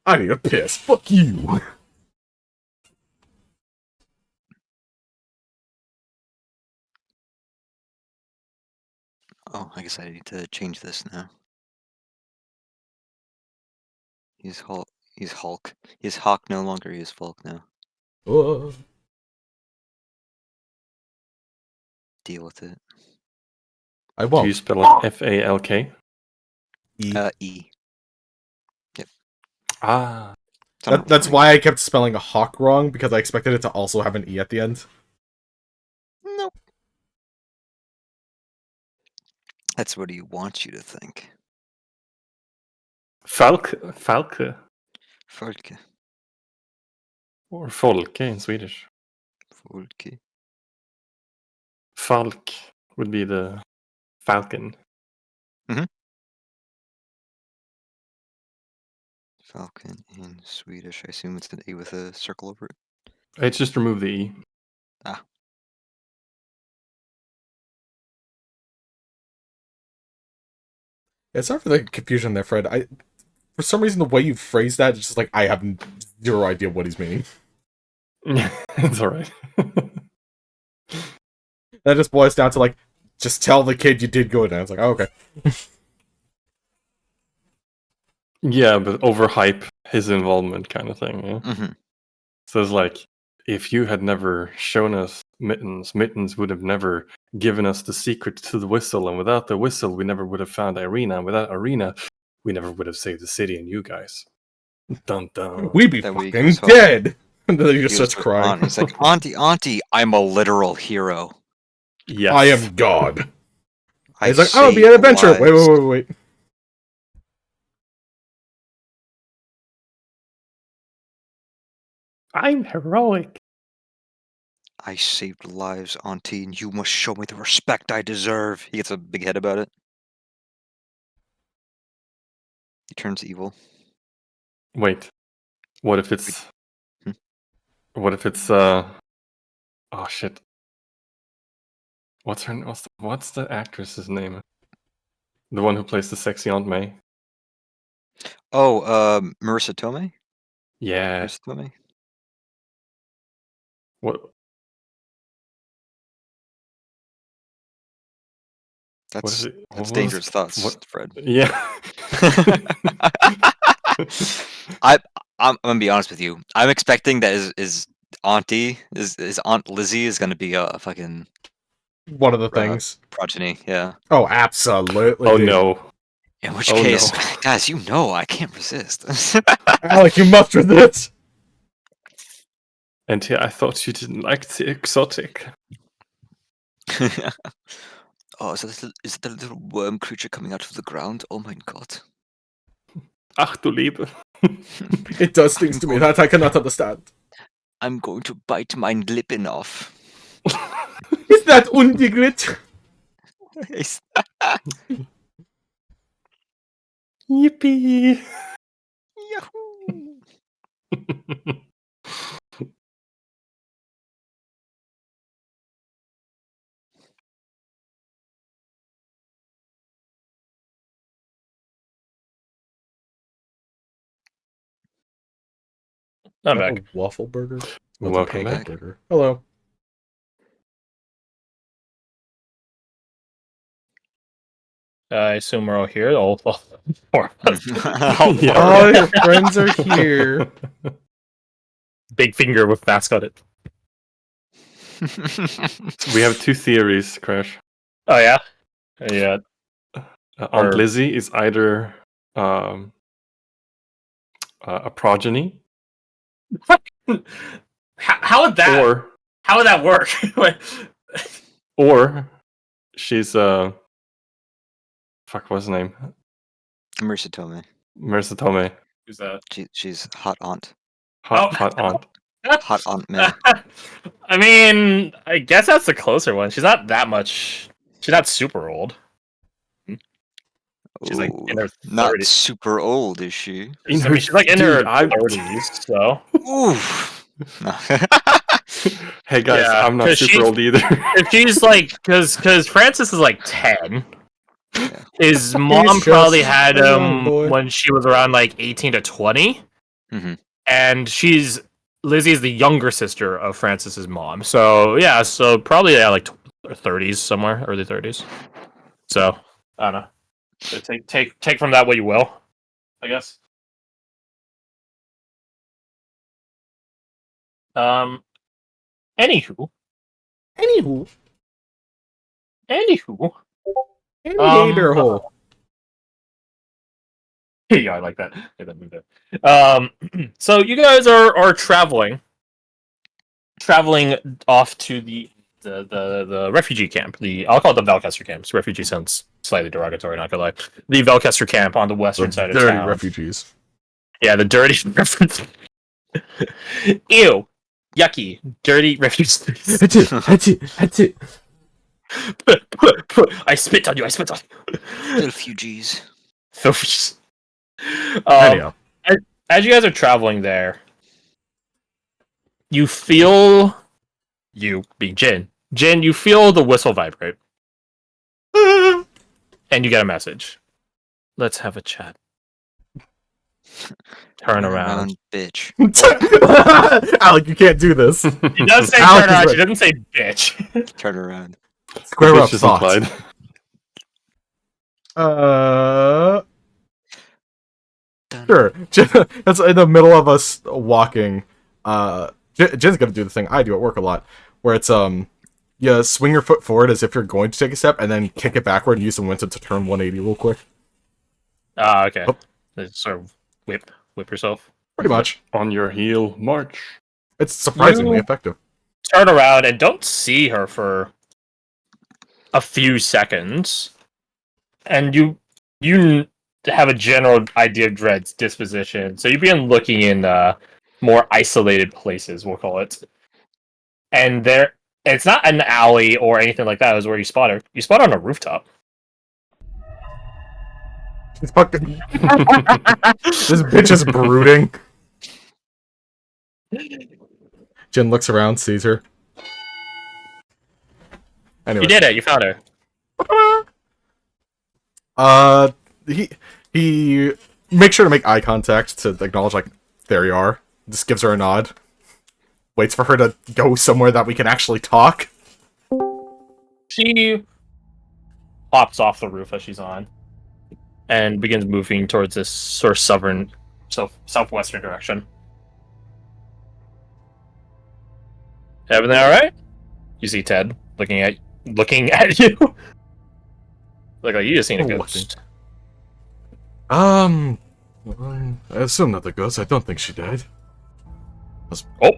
I need a piss. Fuck you. Oh, I guess I need to change this now. He's Hulk. He's Hulk. He's Hawk no longer. He is Fulk now. Deal with it. I Do you won't. spell it F-A-L-K? E. E. Yep. Ah. That's why I kept spelling a hawk wrong, because I expected it to also have an E at the end. Nope. That's what he wants you to think. Falke. Folke. Or Folke in Swedish. Folke. Falk would be the falcon. Falcon in Swedish. I assume it's an A with a circle over it. It's just remove the E. Ah. Yeah, sorry for the confusion there, Fred. For some reason, the way you phrased that, it's just like, I have zero idea what he's meaning. It's alright. That just boils down to, like, just tell the kid you did good, and it's like, oh, okay. Yeah, but overhype his involvement kind of thing. Yeah? Mm-hmm. So it's like, if you had never shown us Mittens, Mittens would have never given us the secret to the whistle, and without the whistle, we never would have found Irina, and without Irina, we never would have saved the city and you guys. Dun dun. We'd be Then we fucking saw- dead! And then he just He starts was crying. He's like, Auntie, I'm a literal hero. Yes. I am God. I He's like, I'll be an saved adventurer! lives. Wait. I'm heroic. I saved lives, Auntie, and you must show me the respect I deserve. He gets a big head about it. He turns evil. Wait. What if it's... Hmm? What if it's, Oh, shit. What's the actress's name? The one who plays the sexy Aunt May? Oh, Marissa Tomei? Yeah. Marissa Tomei? What? That's What was dangerous it? thoughts, What? Fred. Yeah. I'm gonna be honest with you. I'm expecting that his auntie, his Aunt Lizzie is gonna be a fucking One of the things. progeny, yeah. Oh, absolutely. Oh dude. no. In which Oh, case, no. guys, you know I can't resist. Alec, you must resist! And yeah, I thought you didn't like the exotic. Oh, is it the little worm creature coming out of the ground? Oh my god. Ach du Liebe. It does things to me that I cannot understand. I'm going to bite my lippin off. Is that undigrit? Yippee. Yahoo! I'm A back. waffle burger? Oh, it's a Welcome pancake back. burger. Hello. I assume we're all here. All four of us. Yeah. All your friends are here. Big finger with fast cut it. We have two theories, Crash. Oh yeah, yeah. Aunt Or- Lizzie is either a progeny, How would that? How would that work? or she's fuck, what's his name? Marissa Tomei. Marissa Tomei. Who's that? She's hot aunt. Hot aunt. Hot Aunt May. I mean, I guess that's the closer one. She's not that much. She's not super old. She's like in her Not 30s. super old, is she? In I mean, she's like in dude, her I'm- 30s, so Oof. No. Hey guys, Yeah, I'm not 'cause super she's- old either. if she's like, because Francis is like 10. Yeah. His mom just probably had a young him boy. when she was around like 18 to 20. and Lizzie is the younger sister of Francis's mom. So yeah, so probably like 30s somewhere, early 30s. So I don't know. So take from that what you will, I guess. Anywho. Anywho. Any hater hole. Yeah, I like that. Yeah, that moved there. So you guys are traveling off to the refugee camp. I'll call it the Valkester camp. Refugee sounds slightly derogatory, not gonna lie. The Valkester camp on the western side of Dirty town. refugees. Yeah, the dirty reference. Ew, yucky, dirty refugees. Achoo. I spit on you. I spit on you. Refugees. Anyhow. As you guys are traveling there, you feel, you being Jin, you feel the whistle vibrate. And you get a message. Let's have a chat. Turn around. Bitch. Alec, you can't do this. He does say Alec turn is around, right. she doesn't say bitch. Turn around. Square up Bitch is thoughts. implied. Sure. That's in the middle of us walking. Jen's gonna do the thing I do at work a lot, where it's you swing your foot forward as if you're going to take a step, and then kick it backward and use the momentum to turn 180 real quick. Ah, okay. Oh. Just sort of whip yourself. Pretty much. On your heel, march. It's surprisingly You- effective. Turn around and don't see her for a few seconds, and you have a general idea of Dread's disposition. So you begin looking in more isolated places, we'll call it. And it's not an alley or anything like that. It was where you spot her. You spot her on a rooftop. It's fucking... This bitch is brooding. Jen looks around, sees her. Anyway. You did it. You found her. He makes sure to make eye contact to acknowledge, like, there you are. Just gives her a nod. Waits for her to go somewhere that we can actually talk. She hops off the roof as she's on and begins moving towards this sort of southwestern direction. Everything all right? You see Ted looking at you. Like you just seen a ghost. I assume not the ghost. I don't think she died. Oh,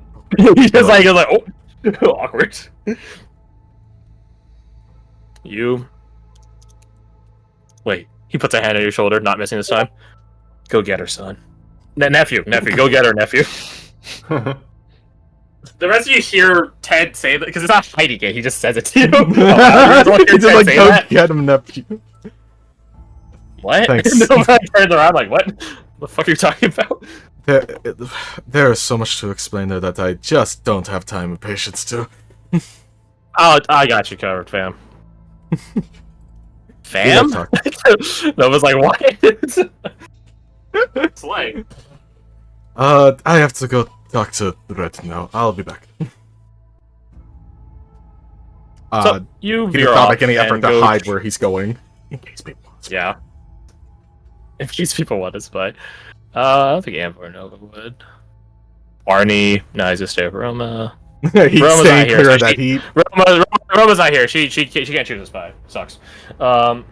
he's just like oh, awkward. You wait. He puts a hand on your shoulder, not missing this time. Go get her, son. Nephew, go get her, nephew. The rest of you hear Ted say that because it's not hiding it. He just says it to you. He's just like, go that. get him, nephew. What? Thanks. No, I turned around like, what? The fuck are you talking about? There is so much to explain there that I just don't have time and patience to. Oh, I got you covered, fam. Fam? Nova's like, what? It's like... I have to go talk to Red now. I'll be back. So you He veer did not off make any effort and to go- hide where he's going. In case people want to. Yeah. In case people want to spy. I don't think Amber or Nova would. Barney, no, he's just stay with Roma. He's Roma's staying not here, clear so of that she- heat. Roma's not here. She can't choose a spy. Sucks. So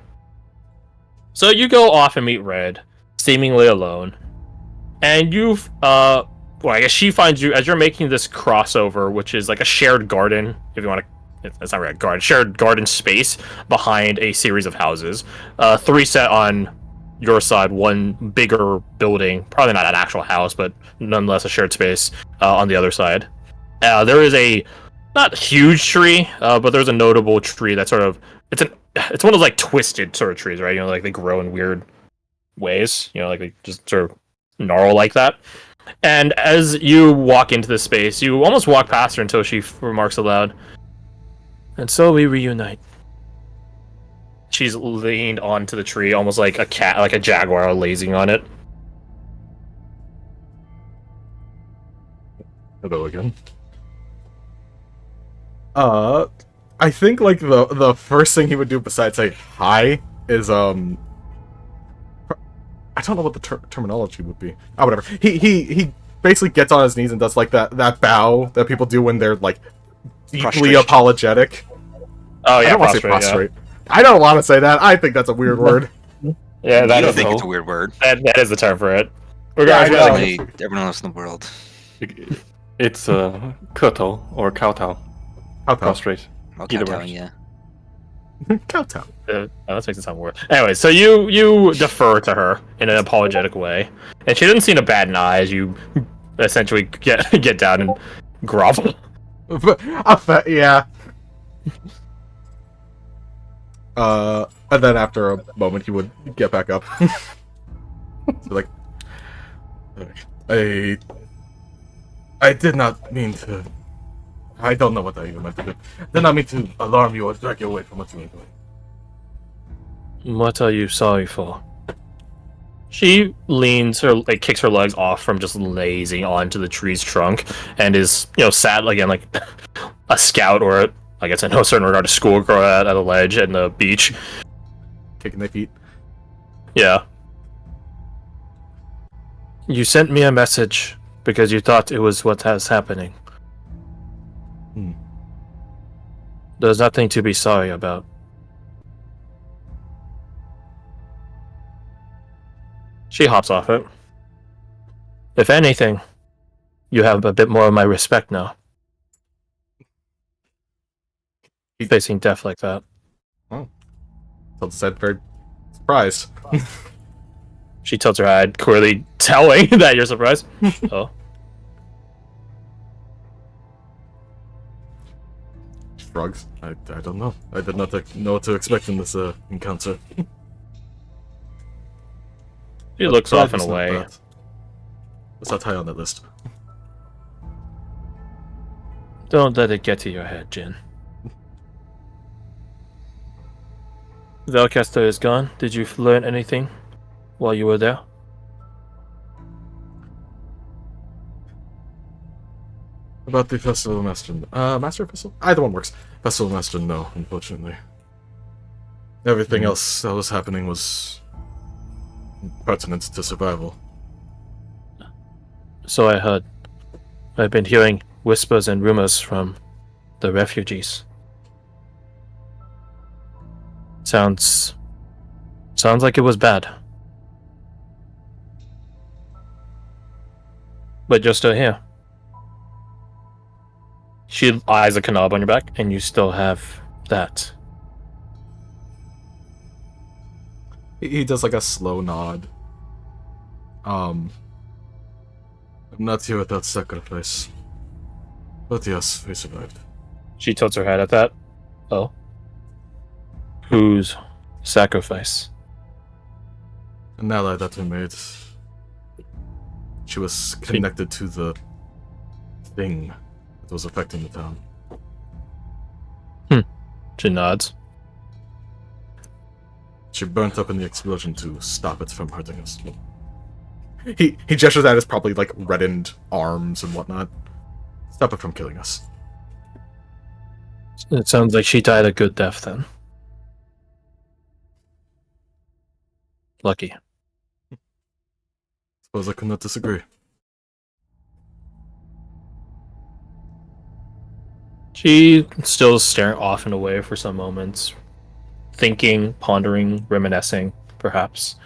you go off and meet Red, seemingly alone, and you've well, I guess she finds you as you're making this crossover, which is like a shared garden, if you want to. It's not really a garden, shared garden space behind a series of houses. 3 set on your side, 1 bigger building, probably not an actual house, but nonetheless a shared space on the other side. There is a not huge tree, but there's a notable tree that sort of it's one of those like twisted sort of trees, right? You know, like they grow in weird ways. You know, like they just sort of gnarl like that. And as you walk into the space, you almost walk past her until she remarks aloud, "And so we reunite." She's leaned onto the tree, almost like a cat, like a jaguar lazing on it. Hello again. I think like the first thing he would do besides say hi is I don't know what the terminology would be. Oh, whatever. He basically gets on his knees and does like that bow that people do when they're like deeply Prostration. apologetic. Oh yeah, I don't want to say prostrate. prostrate. I don't want to say that. I think that's a weird word. Yeah, that You is think the- it's a weird word. that is the term for it. Yeah, I know. Only everyone else in the world. It's kowtow or kowtow. Kowtow. Prostrate. Well, Either kowtowing, way. yeah. Kowtow. That makes it sound weird. Anyway, so you defer to her in an apologetic way, and she doesn't see in a bad eye as you essentially get down and grovel. Yeah. And then after a moment, he would get back up. So like, I did not mean to. I don't know what I even meant to do. I did not mean to alarm you or drag you away from what you were doing. What are you sorry for? She leans her, like, kicks her legs off from just lazing onto the tree's trunk, and is, sat again like a scout or, I guess in no certain regard, a schoolgirl at a ledge at the beach. Kicking their feet. Yeah. You sent me a message because you thought it was what was happening. There's nothing to be sorry about. She hops off it. If anything, you have a bit more of my respect now. Facing death like that. So said, very surprised. She tilts her head, clearly telling that you're surprised. Oh. Shrugs. I don't know. I did not know what to expect in this encounter. She looks off and It's not away. bad. It's not high on that list. Don't let it get to your head, Jin. Velcaster is gone. Did you learn anything while you were there? About the Festival of Master... Master Festival? Either one works. Festival of Master, no, unfortunately. Everything else that was happening was pertinent to survival. So I heard. I've been hearing whispers and rumors from the refugees. Sounds like it was bad. But you're still here. She eyes a knob on your back, and you still have that. He does like a slow nod. I'm not here without sacrifice. But yes, we survived. She tilts her head at that. Oh. Whose sacrifice? An ally that we made. She was connected to the thing that was affecting the town. She nods. She burnt up in the explosion to stop it from hurting us. He gestures at his probably like reddened arms and whatnot. Stop it from killing us. It sounds like she died a good death then. Lucky. Suppose I could not disagree. She still staring off and away for some moments, thinking, pondering, reminiscing, perhaps.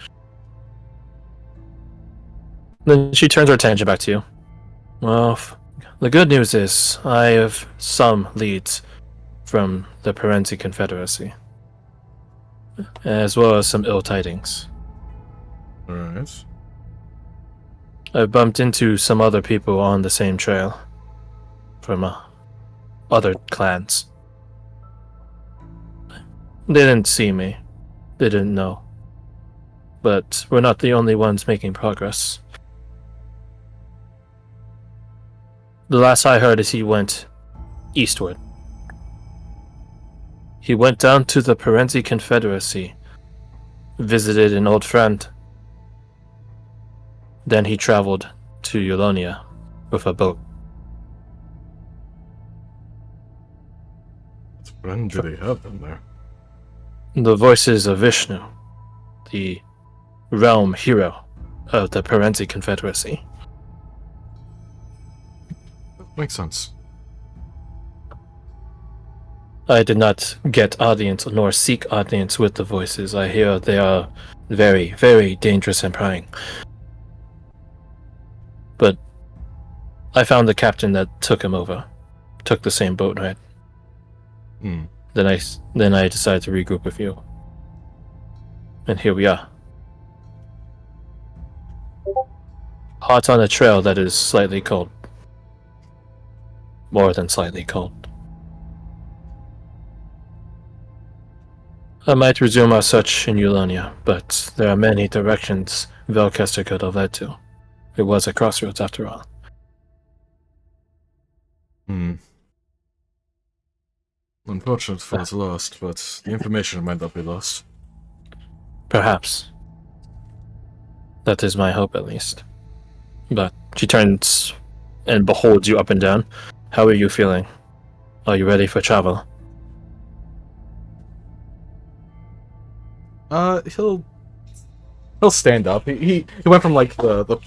Then she turns her attention back to you. Well, the good news is I have some leads from the Parenti Confederacy, as well as some ill tidings. Alright. I bumped into some other people on the same trail from other clans. They didn't see me. They didn't know. But we're not the only ones making progress. The last I heard is he went eastward. He went down to the Parenti Confederacy, visited an old friend. Then he traveled to Eulonia with a boat. When did he have them there? The voices of Vishnu, the realm hero of the Parenti Confederacy. Makes sense. I did not get audience nor seek audience with the voices. I hear they are very, very dangerous and prying. But I found the captain that took him over. Took the same boat ride. Hmm. Then I decided to regroup with you. And here we are. Hot on a trail that is slightly cold. More than slightly cold. I might resume our search in Eulonia, but there are many directions Velkester could have led to. It was a crossroads after all. Hmm. Unfortunate for it's lost, but the information might not be lost. Perhaps. That is my hope, at least. But she turns and beholds you up and down. How are you feeling? Are you ready for travel? He'll stand up. He went from like the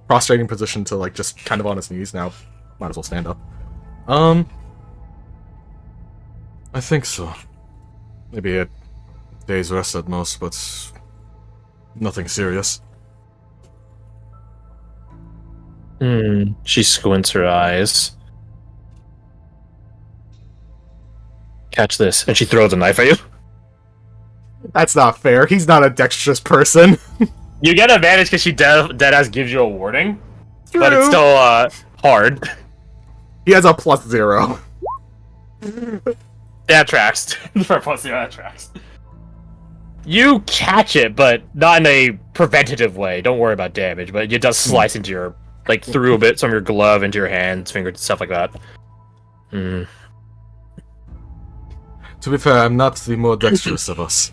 prostrating position to like just kind of on his knees now. Might as well stand up. I think so. Maybe a day's rest at most, but nothing serious. She squints her eyes. Catch this. And she throws a knife at you. That's not fair. He's not a dexterous person. You get advantage because she deadass gives you a warning. True. But it's still hard. He has a +0. That tracks. For plus zero, that tracks. You catch it, but not in a preventative way. Don't worry about damage, but it does slice into your, like, through a bit, some of your glove into your hands, fingers, stuff like that. To be fair, I'm not the more dexterous of us.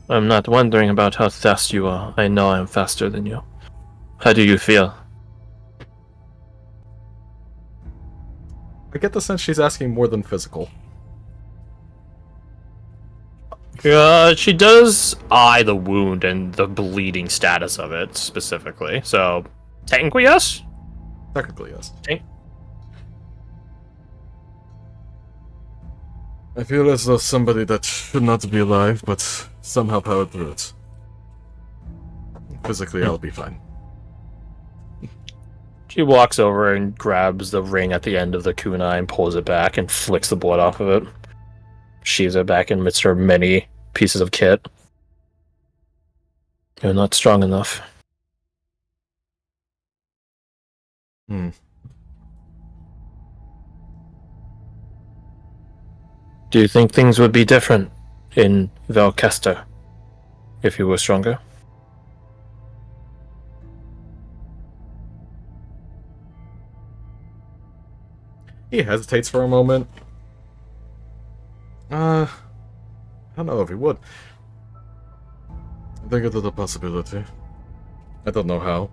I'm not wondering about how fast you are. I know I'm faster than you. How do you feel? I get the sense she's asking more than physical. She does eye the wound and the bleeding status of it, specifically. So, technically, yes? Technically, yes. Okay. I feel as though somebody that should not be alive, but somehow powered through it. Physically, I'll be fine. She walks over and grabs the ring at the end of the kunai and pulls it back and flicks the blood off of it. Sheaves it back amidst her many pieces of kit. You're not strong enough. Hmm. Do you think things would be different in Velkester if you were stronger? He hesitates for a moment. I don't know if he would. I think it is a possibility. I don't know how.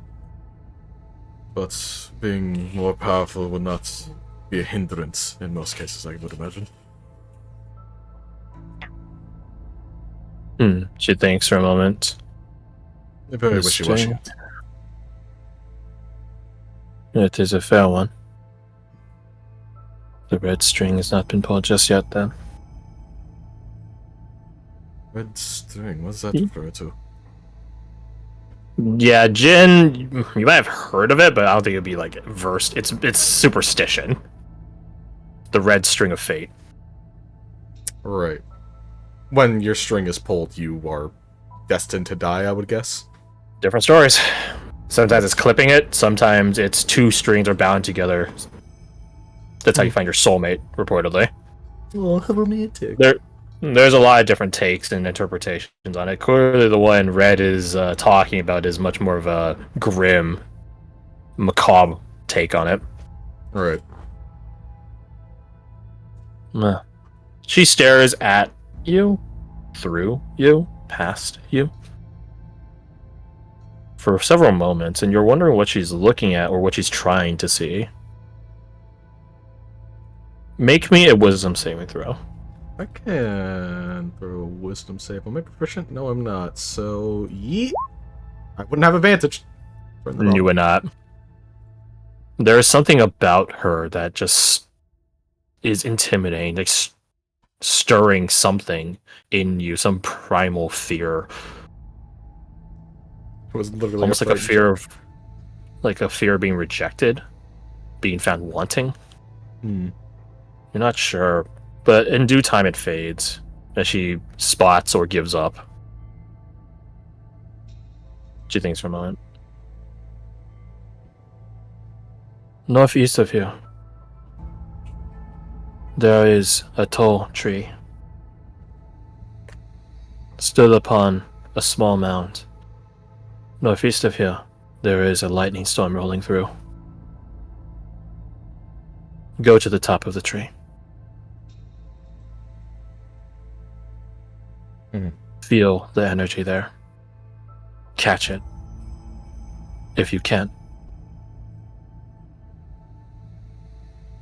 But being more powerful would not be a hindrance in most cases, I would imagine. She thinks for a moment. Very wishy-washy. It is a fair one. The red string has not been pulled just yet, then. Red string, what does that refer to? Yeah, Jin, you might have heard of it, but I don't think it'd be, like, versed. It's superstition. The red string of fate. Right. When your string is pulled, you are destined to die, I would guess. Different stories. Sometimes it's clipping it, sometimes it's two strings are bound together. That's how you find your soulmate, reportedly. Oh, how romantic. There's a lot of different takes and interpretations on it. Clearly the one Red is talking about is much more of a grim, macabre take on it. Right. She stares at you, through you, past you, for several moments, and you're wondering what she's looking at or what she's trying to see. Make me a wisdom saving throw. I can throw a wisdom save. Am I proficient? No, I'm not. So, yeet. I wouldn't have advantage. You would not. There is something about her that just is intimidating, like stirring something in you, some primal fear. It was literally Almost like a fear of being rejected, being found wanting. Hmm. You're not sure, but in due time it fades as she spots or gives up. She thinks for a moment. Northeast of here, there is a tall tree stood upon a small mound. Northeast of here, there is a lightning storm rolling through. Go to the top of the tree. Feel the energy there. Catch it. If you can't,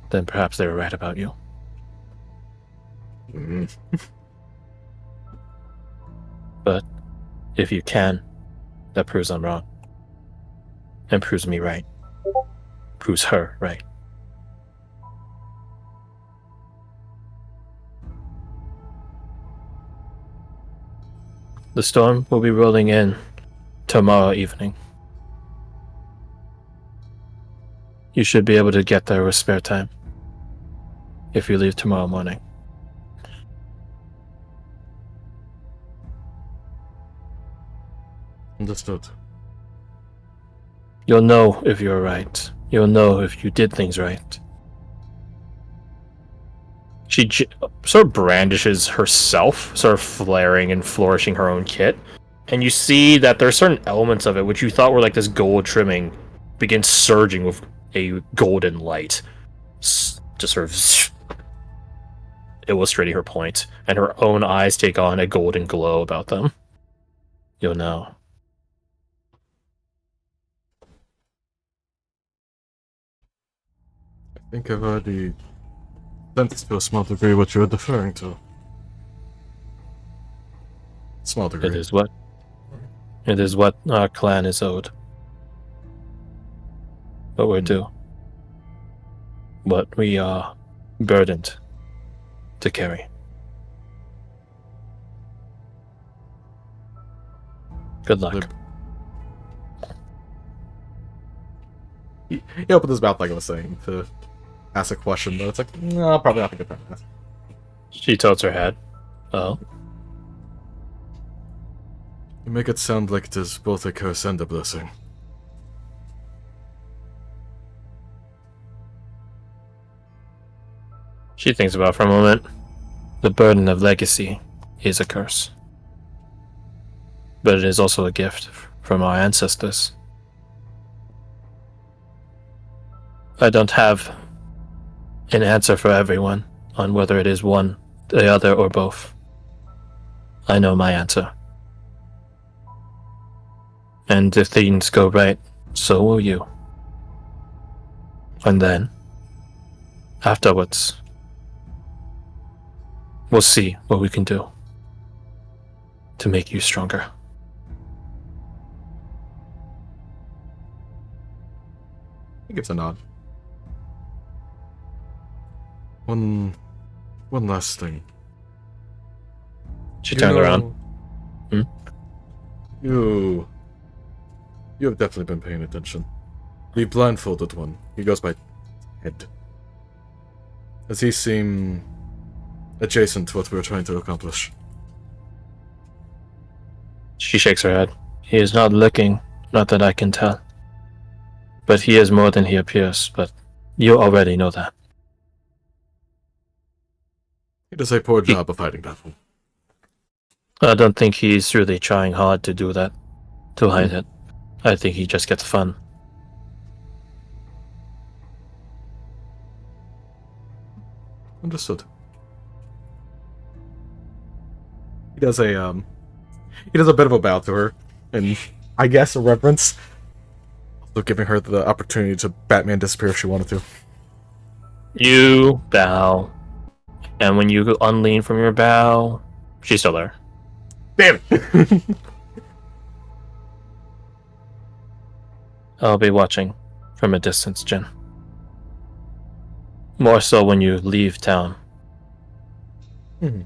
then perhaps they were right about you. But if you can, that proves I'm wrong. And proves me right. Proves her right. The storm will be rolling in tomorrow evening. You should be able to get there with spare time if you leave tomorrow morning. Understood. You'll know if you're right. You'll know if you did things right. She sort of brandishes herself, sort of flaring and flourishing her own kit. And you see that there are certain elements of it which you thought were like this gold trimming begin surging with a golden light. Just sort of illustrating her point. And her own eyes take on a golden glow about them. You'll know. I think I've already sensed to a small degree what you're deferring to. Small degree. It is what our clan is owed. What we're due. What we are burdened to carry. Good luck. He opened his mouth like I was saying to ask a question, but it's like, no, probably not a good time to ask. She tilts her head. Oh. You make it sound like it is both a curse and a blessing. She thinks about it for a moment. The burden of legacy is a curse. But it is also a gift from our ancestors. I don't have an answer for everyone on whether it is one, the other, or both. I know my answer. And if things go right, so will you. And then, afterwards, we'll see what we can do to make you stronger. He gives a nod. One last thing. She turns around. You have definitely been paying attention. The blindfolded one. He goes by Head. Does he seem adjacent to what we were trying to accomplish? She shakes her head. He is not looking, not that I can tell. But he is more than he appears, but you already know that. He does a poor job of hiding that one. I don't think he's really trying hard to do that, to hide it. I think he just gets fun. Understood. He does a bit of a bow to her, and I guess a reverence. Also giving her the opportunity to Batman disappear if she wanted to. You bow, And when you unlean from your bow, she's still there. Damn it! I'll be watching from a distance, Jin. More so when you leave town. Mhm.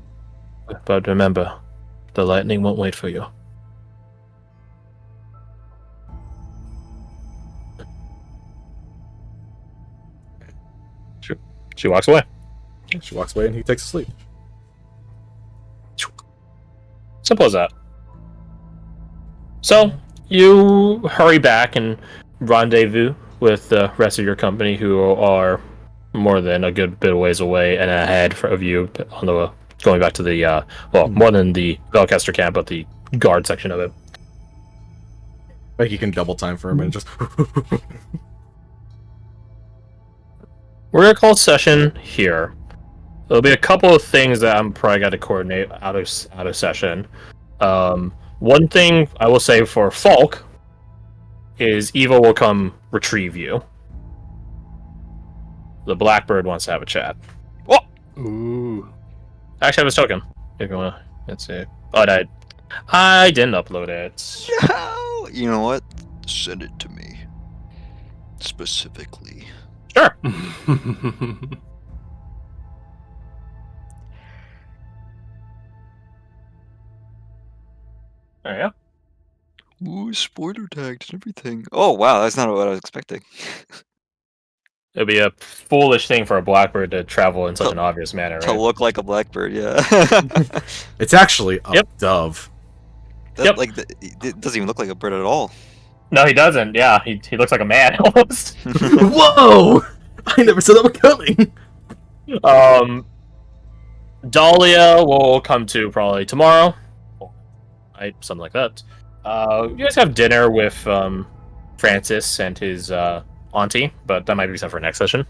But remember, the lightning won't wait for you. She walks away. She walks away and he takes a sleep. Simple as that. So, you hurry back and rendezvous with the rest of your company who are more than a good bit of ways away and ahead of you on the going back to the more than the Belcaster camp, but the guard section of it. Like you can double time for a minute, just We're gonna call session here. There'll be a couple of things that I'm probably got to coordinate out of session. One thing I will say for Falk is Eva will come retrieve you. The Blackbird wants to have a chat. Oh, Ooh. I actually have his token. If you wanna, let's see. Oh, I didn't upload it. No! You know what? Send it to me. Specifically. Sure. There you go. Ooh, spoiler tagged and everything. Oh, wow, that's not what I was expecting. It'd be a foolish thing for a Blackbird to travel in such an obvious manner, To right? look like a blackbird, yeah. it's actually a Yep. dove. That, like, it doesn't even look like a bird at all. No, he doesn't. Yeah, he looks like a man almost. Whoa! I never saw that one coming. Dahlia will come to probably tomorrow, right? Something like that. You guys have dinner with Francis and his auntie, but that might be something for next session.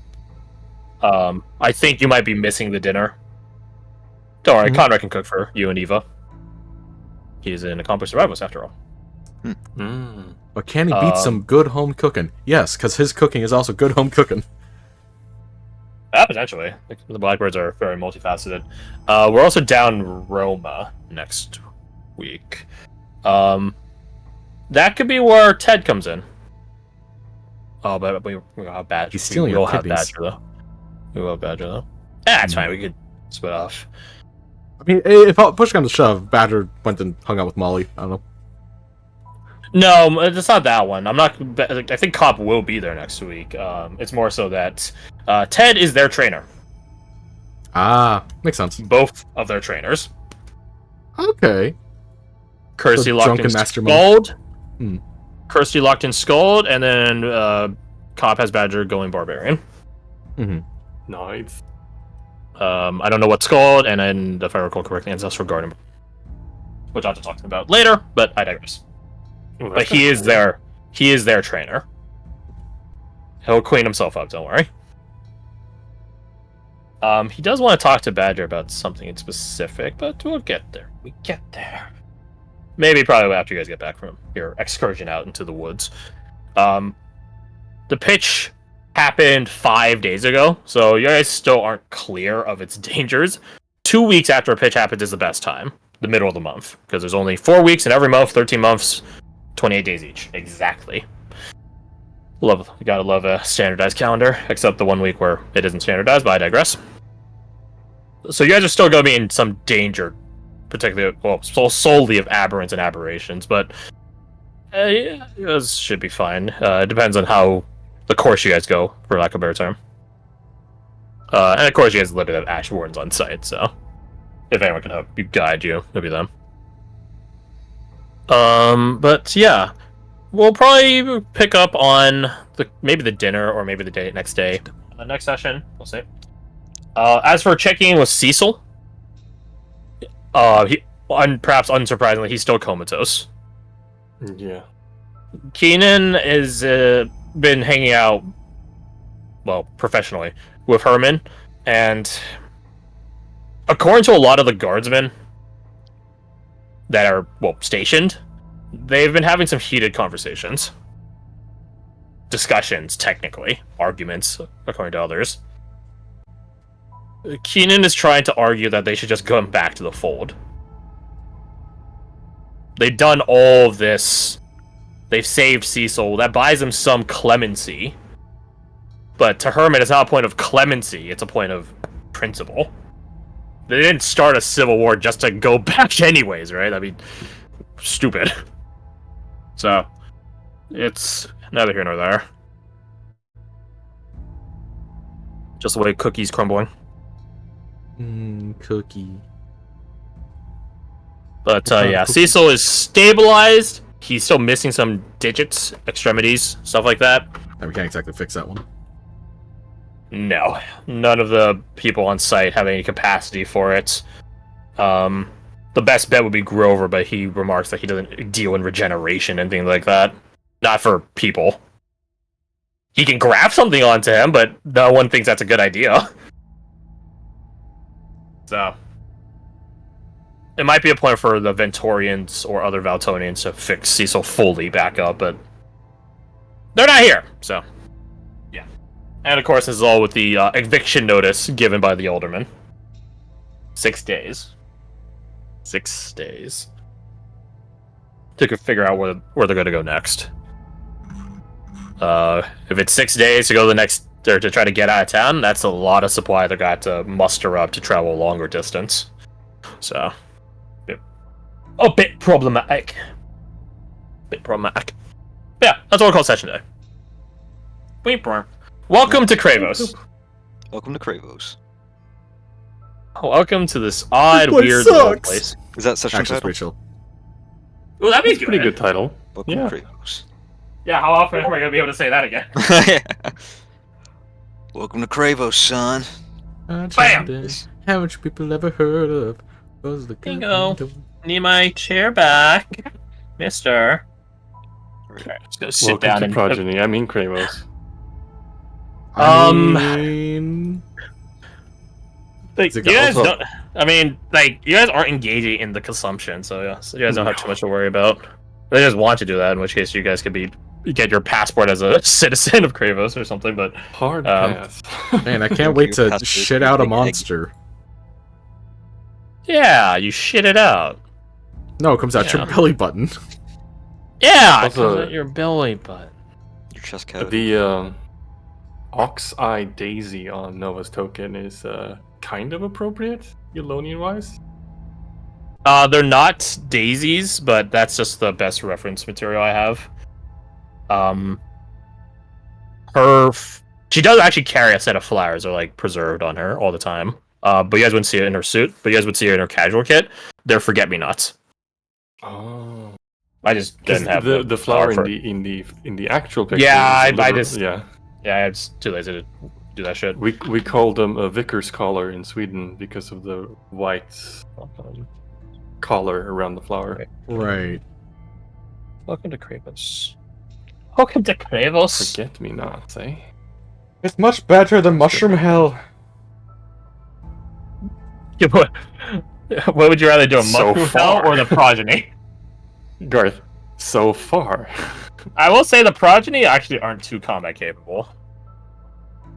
I think you might be missing the dinner. Don't worry, Conrad can cook for you and Eva. He's an accomplished survivalist after all. But can he beat some good home cooking? Yes, because his cooking is also good home cooking. Potentially. The Blackbirds are very multifaceted. We're also down Roma next week. That could be where Ted comes in. Oh, but we will have Badger. He's stealing we will your have kidneys. Badger, though. We will have Badger, though. That's fine. We could split off. I mean, if push comes to shove, Badger went and hung out with Molly. I don't know. No, it's not that one. I'm not. I think Cop will be there next week. It's more so that Ted is their trainer. Ah, makes sense. Both of their trainers. Okay. Kirsty The locked drunken in mastermind. Scald. Hmm. Kirsty locked in Scald, and then Cop has Badger going Barbarian. Mm-hmm. Nice. I don't know what's called, and then, if I recall correctly, Ancestral Garden, which I'll have to talk about later, but I digress. Ooh, But that's he is cool. their trainer. He'll clean himself up, don't worry. He does want to talk to Badger about something in specific, but we'll get there. We get there. Maybe probably after you guys get back from your excursion out into the woods. The pitch happened 5 days ago, so you guys still aren't clear of its dangers. 2 weeks after a pitch happens is the best time, the middle of the month, because there's only 4 weeks in every month, 13 months, 28 days each. Exactly. You gotta love a standardized calendar, except the 1 week where it isn't standardized, but I digress. So you guys are still gonna be in some danger, particularly, solely of aberrants and aberrations, but yeah, this should be fine. It depends on how the course you guys go, for lack of a better term. And of course, you guys literally have Ash Wardens on site, so if anyone can help you guide you, it'll be them. But yeah, we'll probably pick up on maybe the dinner or maybe the next day. Next session, we'll see. As for checking in with Cecil, perhaps unsurprisingly, he's still comatose. Yeah. Keenan has been hanging out, well, professionally, with Herman, and according to a lot of the guardsmen that are, stationed, they've been having some heated conversations. Discussions, technically. Arguments, according to others. Keenan is trying to argue that they should just go back to the fold. They've done all of this. They've saved Cecil. That buys them some clemency. But to Herman, it's not a point of clemency. It's a point of principle. They didn't start a civil war just to go back anyways, right? I mean, stupid. So, it's neither here nor there. Just the way cookies crumbling. Cookie. But yeah, Cecil is stabilized. He's still missing some digits, extremities, stuff like that. And we can't exactly fix that one. No, none of the people on site have any capacity for it. The best bet would be Grover, but he remarks that he doesn't deal in regeneration and things like that. Not for people. He can graft something onto him, but no one thinks that's a good idea. So, it might be a point for the Ventorians or other Valtonians to fix Cecil fully back up, but they're not here, so yeah. And of course, this is all with the eviction notice given by the alderman. 6 days. 6 days. To figure out where they're going to go next. If it's 6 days to go the next, or to try to get out of town, that's a lot of supply they're going to have to muster up to travel a longer distance. So, a bit problematic. Yeah, that's what we'll call session day. Welcome to Kreivos. Welcome to Kreivos. Welcome to this odd, place weird sucks. little place. Is that session Actually, it's title? pretty chill. Well, that'd be It's a pretty good title. Welcome Yeah. to Kreivos. Yeah, how often am I going to be able to say that again? Welcome to Kreivos, son. Bam! How much people ever heard of? Was the Bingo. Need my chair back, mister. Alright. Just gonna sit Welcome down to and Progeny. I mean Kreivos. I mean, Like, Is it you guys also- don't. I mean, like, you guys aren't engaging in the consumption, so yeah, so you guys don't have too much to worry about. They just want to do that, in which case you guys could get your passport as a citizen of Kreivos or something. But Hard pass. man, I can't wait to Has to shit be out a big egg. monster. yeah, you shit it out. No, it comes out your Yeah. belly button. Yeah, it Also- comes out your belly button. Your chest cavity. The Ox-Eye Daisy on Nova's token is kind of appropriate, Elonian-wise. They're not daisies, but that's just the best reference material I have. She does actually carry a set of flowers, they're like preserved on her all the time. But you guys wouldn't see it in her suit. But you guys would see her in her casual kit. They're forget-me-nots. Oh, I just didn't have the flower for- in the actual picture. Yeah, is a I little- just- yeah. Yeah, it's too lazy to do that shit. We call them a vicar's collar in Sweden because of the white collar around the flower. Right. Welcome to Kreivos. Welcome to Kreivos. Forget me not, eh? It's much better than Mushroom Hell. what would you rather do, a So mushroom hell far. or the progeny? Garth, so far. I will say the progeny actually aren't too combat capable.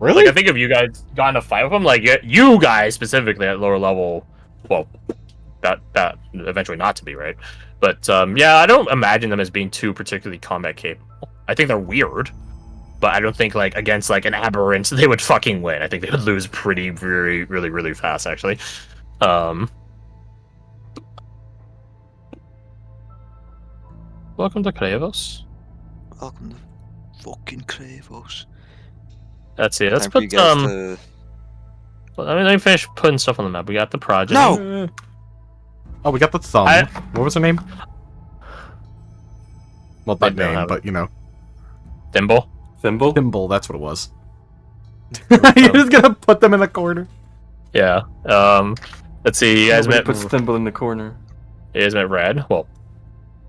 Really? Like, I think if you guys got in a fight with them, like you guys specifically at lower level, well, that eventually not to be, right? But yeah, I don't imagine them as being too particularly combat capable. I think they're weird, but I don't think like against like an aberrant they would fucking win. I think they would lose pretty, really fast actually. Welcome to Kreivos. Welcome to fucking Kreivos. Let's see. Let's Time for you put guys to... let me finish putting stuff on the map. We got the progeny. No! Oh, we got the thumb. I- What was her name? Well, I that don't name, have- but you know, Thimble. Thimble? Thimble. That's what it was. You're just gonna put them in the corner. Yeah. Let's see. You guys Nobody met. puts Thimble in the corner. You guys met Red. Well,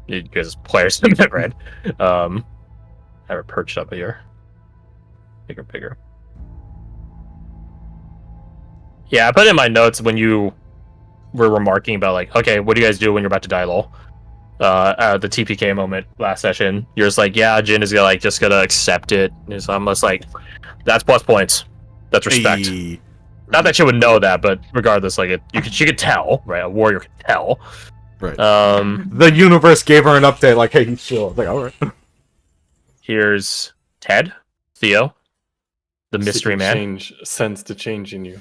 you guys as players met Red. Have her perched up here. Bigger. Yeah, I put in my notes when you were remarking about like, okay, what do you guys do when you're about to die, lol? At the TPK moment last session, you're just like, yeah, Jin is gonna just gonna accept it. And so I'm just like, that's plus points. That's respect. Hey. Not that she would know that, but regardless, like she could tell, right? A warrior could tell. Right. The universe gave her an update, like, hey, he's chill. Like, all right. Here's Ted, Theo, the mystery man. Sense the change in you.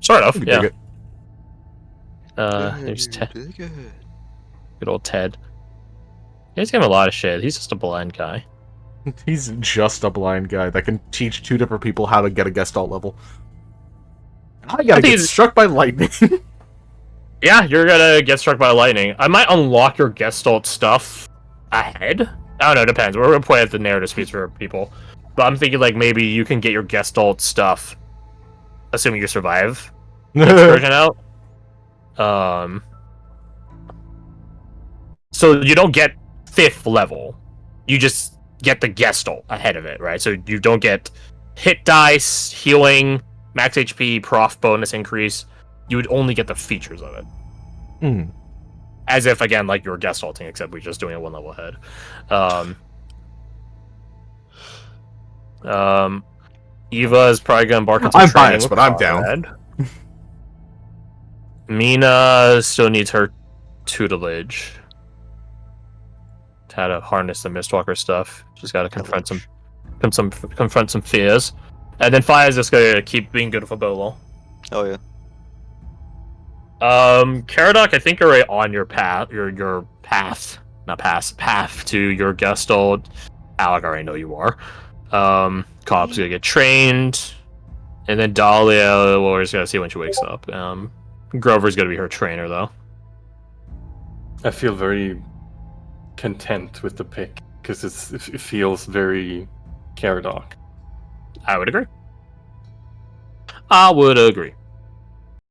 Sort of, You yeah. dig There's Ted. Good old Ted. He's giving a lot of shit. He's just a blind guy. He's just a blind guy that can teach 2 different people how to get a Gestalt level. I gotta get struck by lightning. Yeah, you're gonna get struck by lightning. I might unlock your Gestalt stuff ahead. I don't know, it depends. We're gonna play at the narrative speeds for people. But I'm thinking, like, maybe you can get your Gestalt stuff, assuming you survive the excursion out. So you don't get 5th level. You just get the Gestalt ahead of it, right? So you don't get hit dice, healing, max HP, prof bonus increase. You would only get the features of it. Mm. As if, again, like you were Gestalting, except we're just doing it 1 level ahead. Eva is probably going to embark on some I'm training biased, with but I'm down. Conrad. Mina still needs her tutelage. How to harness the Mistwalker stuff. She's got to confront some fears. And then Fire's just going to keep being good for Bolo. Oh yeah. Caradoc, I think you're right on your path. Your path to your Gestalt. Alec, I already know you are. Cobb's gonna get trained, and then Dahlia, well, we're just gonna see when she wakes up. Grover's gonna be her trainer, though. I feel very content with the pick because it feels very Caradoc. I would agree. I would agree.